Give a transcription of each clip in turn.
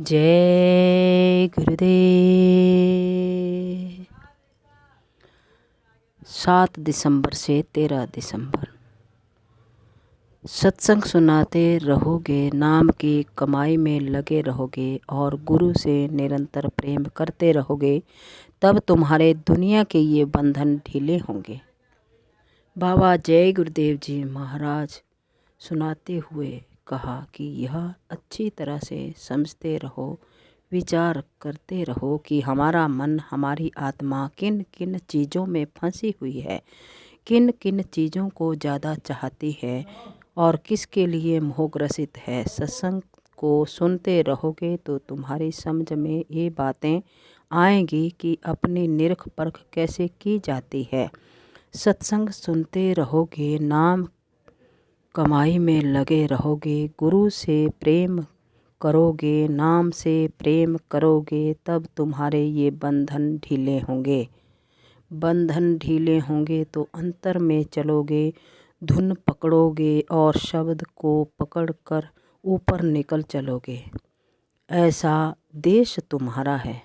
जय गुरुदेव। 7 दिसंबर से 13 दिसंबर सत्संग सुनाते रहोगे, नाम की कमाई में लगे रहोगे और गुरु से निरंतर प्रेम करते रहोगे, तब तुम्हारे दुनिया के ये बंधन ढीले होंगे। बाबा जय गुरुदेव जी महाराज सुनाते हुए कहा कि यह अच्छी तरह से समझते रहो, विचार करते रहो कि हमारा मन, हमारी आत्मा किन किन चीज़ों में फंसी हुई है, किन किन चीज़ों को ज़्यादा चाहती है और किसके लिए मोहग्रसित है। सत्संग को सुनते रहोगे तो तुम्हारी समझ में ये बातें आएंगी कि अपनी निरख परख कैसे की जाती है। सत्संग सुनते रहोगे, नाम कमाई में लगे रहोगे, गुरु से प्रेम करोगे, नाम से प्रेम करोगे, तब तुम्हारे ये बंधन ढीले होंगे। बंधन ढीले होंगे तो अंतर में चलोगे, धुन पकड़ोगे और शब्द को पकड़कर ऊपर निकल चलोगे। ऐसा देश तुम्हारा है।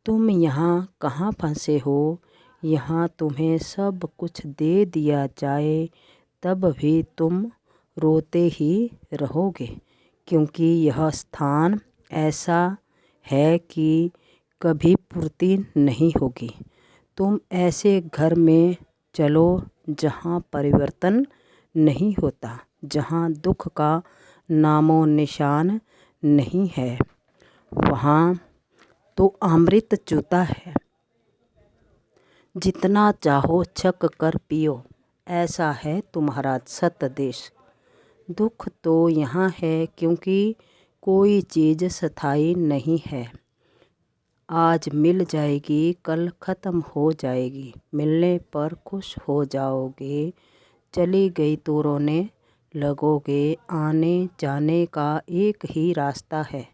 तुम यहाँ कहाँ फंसे हो? यहाँ तुम्हें सब कुछ दे दिया जाए तब भी तुम रोते ही रहोगे, क्योंकि यह स्थान ऐसा है कि कभी पूर्ति नहीं होगी। तुम ऐसे घर में चलो जहाँ परिवर्तन नहीं होता, जहाँ दुख का नामो निशान नहीं है। वहाँ तो अमृत चूता है, जितना चाहो छक कर पियो। ऐसा है तुम्हारा सत देश। दुख तो यहाँ है क्योंकि कोई चीज़ स्थायी नहीं है। आज मिल जाएगी, कल ख़त्म हो जाएगी। मिलने पर खुश हो जाओगे, चली गई तो रोने लगोगे। आने जाने का एक ही रास्ता है,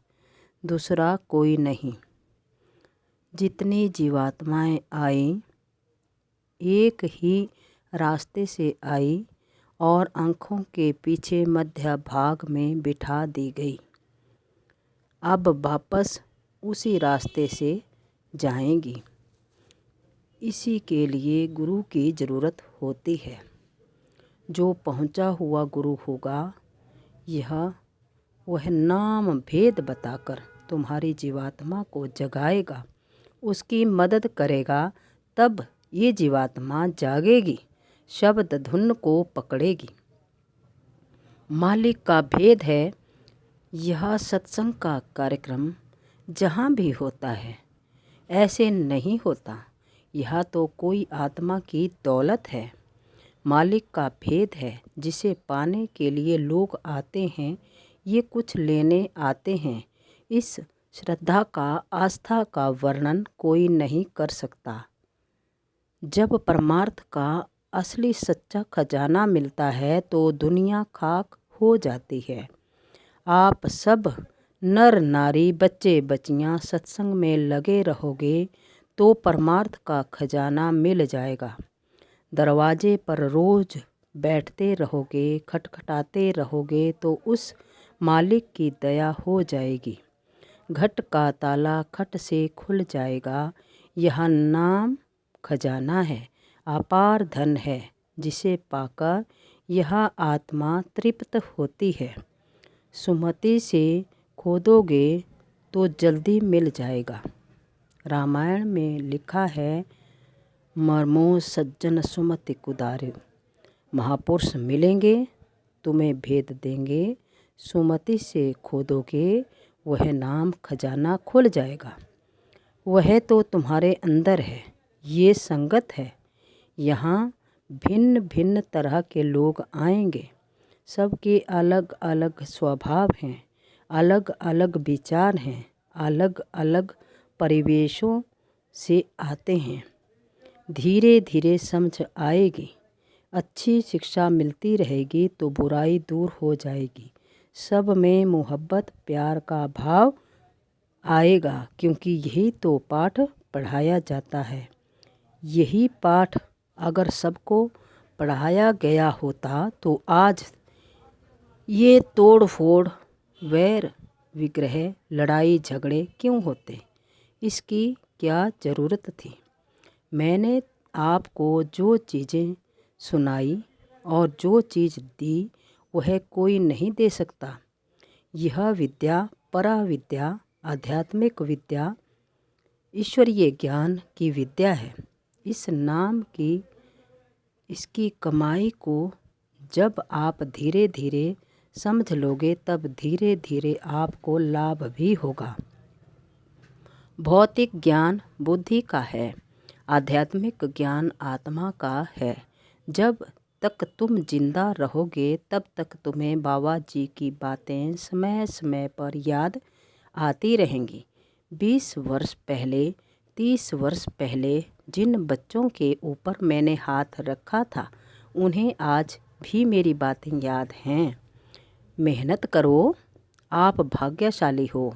दूसरा कोई नहीं। जितनी जीवात्माएं आई एक ही रास्ते से आई और आँखों के पीछे मध्य भाग में बिठा दी गई। अब वापस उसी रास्ते से जाएंगी। इसी के लिए गुरु की ज़रूरत होती है। जो पहुंचा हुआ गुरु होगा, वह नाम भेद बताकर तुम्हारी जीवात्मा को जगाएगा, उसकी मदद करेगा, तब ये जीवात्मा जागेगी, शब्द धुन को पकड़ेगी। मालिक का भेद है। यह सत्संग का कार्यक्रम जहाँ भी होता है ऐसे नहीं होता। यह तो कोई आत्मा की दौलत है। मालिक का भेद है, जिसे पाने के लिए लोग आते हैं, ये कुछ लेने आते हैं। इस श्रद्धा का, आस्था का वर्णन कोई नहीं कर सकता। जब परमार्थ का असली सच्चा खजाना मिलता है तो दुनिया खाक हो जाती है। आप सब नर नारी, बच्चे बच्चियां सत्संग में लगे रहोगे तो परमार्थ का खजाना मिल जाएगा। दरवाजे पर रोज बैठते रहोगे, खटखटाते रहोगे तो उस मालिक की दया हो जाएगी। घट का ताला खट से खुल जाएगा। यह नाम खजाना है, अपार धन है, जिसे पाकर यह आत्मा तृप्त होती है। सुमति से खोदोगे तो जल्दी मिल जाएगा। रामायण में लिखा है, मर्मो सज्जन सुमति कुदारे। महापुरुष मिलेंगे, तुम्हें भेद देंगे। सुमति से खोदोगे, वह नाम खजाना खुल जाएगा। वह तो तुम्हारे अंदर है। ये संगत है। यहाँ भिन्न भिन्न तरह के लोग आएंगे। सबके अलग अलग स्वभाव हैं, अलग अलग विचार हैं, अलग अलग परिवेशों से आते हैं। धीरे धीरे समझ आएगी। अच्छी शिक्षा मिलती रहेगी तो बुराई दूर हो जाएगी। सब में मोहब्बत प्यार का भाव आएगा, क्योंकि यही तो पाठ पढ़ाया जाता है। यही पाठ अगर सबको पढ़ाया गया होता तो आज ये तोड़ फोड़, वैर विग्रह लड़ाई झगड़े क्यों होते? इसकी क्या ज़रूरत थी? मैंने आपको जो चीज़ें सुनाई और जो चीज़ दी वह कोई नहीं दे सकता। यह विद्या पराविद्या, आध्यात्मिक विद्या, ईश्वरीय ज्ञान की विद्या है। इस नाम की इसकी कमाई को जब आप धीरे धीरे समझ लोगे तब धीरे धीरे आपको लाभ भी होगा। भौतिक ज्ञान बुद्धि का है, आध्यात्मिक ज्ञान आत्मा का है। जब तक तुम जिंदा रहोगे तब तक तुम्हें बाबा जी की बातें समय समय पर याद आती रहेंगी। 20 वर्ष पहले, 30 वर्ष पहले जिन बच्चों के ऊपर मैंने हाथ रखा था उन्हें आज भी मेरी बातें याद हैं। मेहनत करो, आप भाग्यशाली हो।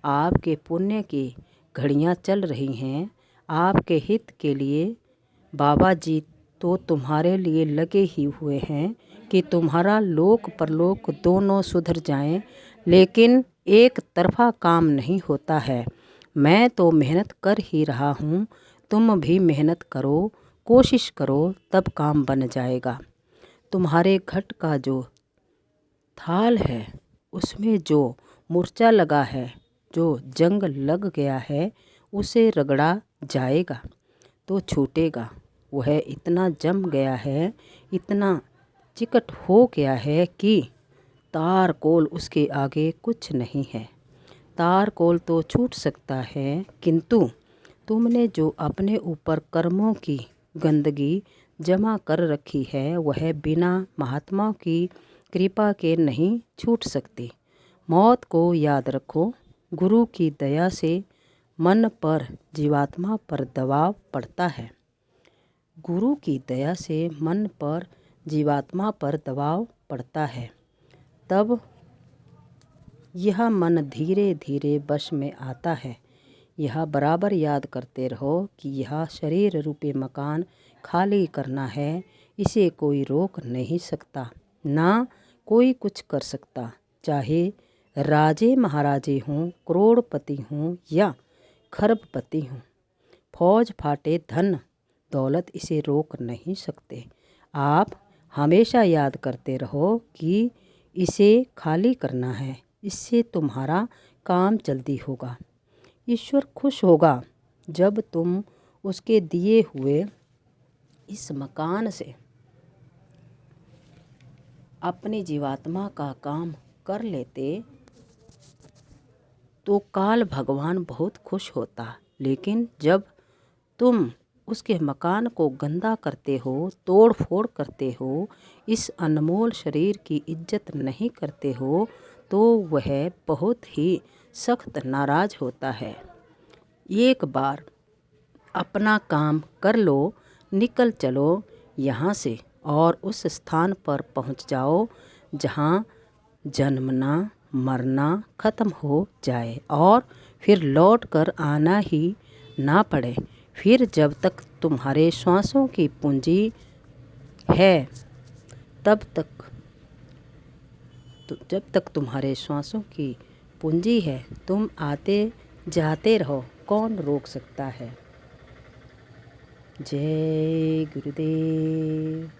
आपके पुण्य की घड़ियाँ चल रही हैं। आपके हित के लिए बाबा जी तो तुम्हारे लिए लगे ही हुए हैं कि तुम्हारा लोक परलोक दोनों सुधर जाएं। लेकिन एक तरफा काम नहीं होता है। मैं तो मेहनत कर ही रहा हूँ, तुम भी मेहनत करो, कोशिश करो, तब काम बन जाएगा। तुम्हारे घट का जो थाल है उसमें जो मूर्छा लगा है, जो जंग लग गया है, उसे रगड़ा जाएगा तो छूटेगा। वह इतना जम गया है, इतना चिकट हो गया है कि तार कोल उसके आगे कुछ नहीं है। तार कोल तो छूट सकता है, किंतु तुमने जो अपने ऊपर कर्मों की गंदगी जमा कर रखी है वह बिना महात्मा की कृपा के नहीं छूट सकती। मौत को याद रखो। गुरु की दया से मन पर जीवात्मा पर दबाव पड़ता है। गुरु की दया से मन पर जीवात्मा पर दबाव पड़ता है, तब यह मन धीरे धीरे वश में आता है। यह बराबर याद करते रहो कि यह शरीर रूपी मकान खाली करना है। इसे कोई रोक नहीं सकता, ना कोई कुछ कर सकता। चाहे राजे महाराजे हों, करोड़पति हों या खरबपति हों, फौज फाटे धन दौलत इसे रोक नहीं सकते। आप हमेशा याद करते रहो कि इसे खाली करना है। इससे तुम्हारा काम जल्दी होगा। ईश्वर खुश होगा जब तुम उसके दिए हुए इस मकान से अपनी जीवात्मा का काम कर लेते तो काल भगवान बहुत खुश होता। लेकिन जब तुम उसके मकान को गंदा करते हो, तोड़ फोड़ करते हो, इस अनमोल शरीर की इज्जत नहीं करते हो, तो वह बहुत ही सख्त नाराज होता है। एक बार अपना काम कर लो, निकल चलो यहाँ से और उस स्थान पर पहुँच जाओ जहाँ जन्मना मरना खत्म हो जाए और फिर लौट कर आना ही ना पड़े। फिर जब तक तुम्हारे श्वासों की पूंजी है जब तक तुम्हारे श्वासों की पूंजी है, तुम आते जाते रहो, कौन रोक सकता है। जय गुरुदेव।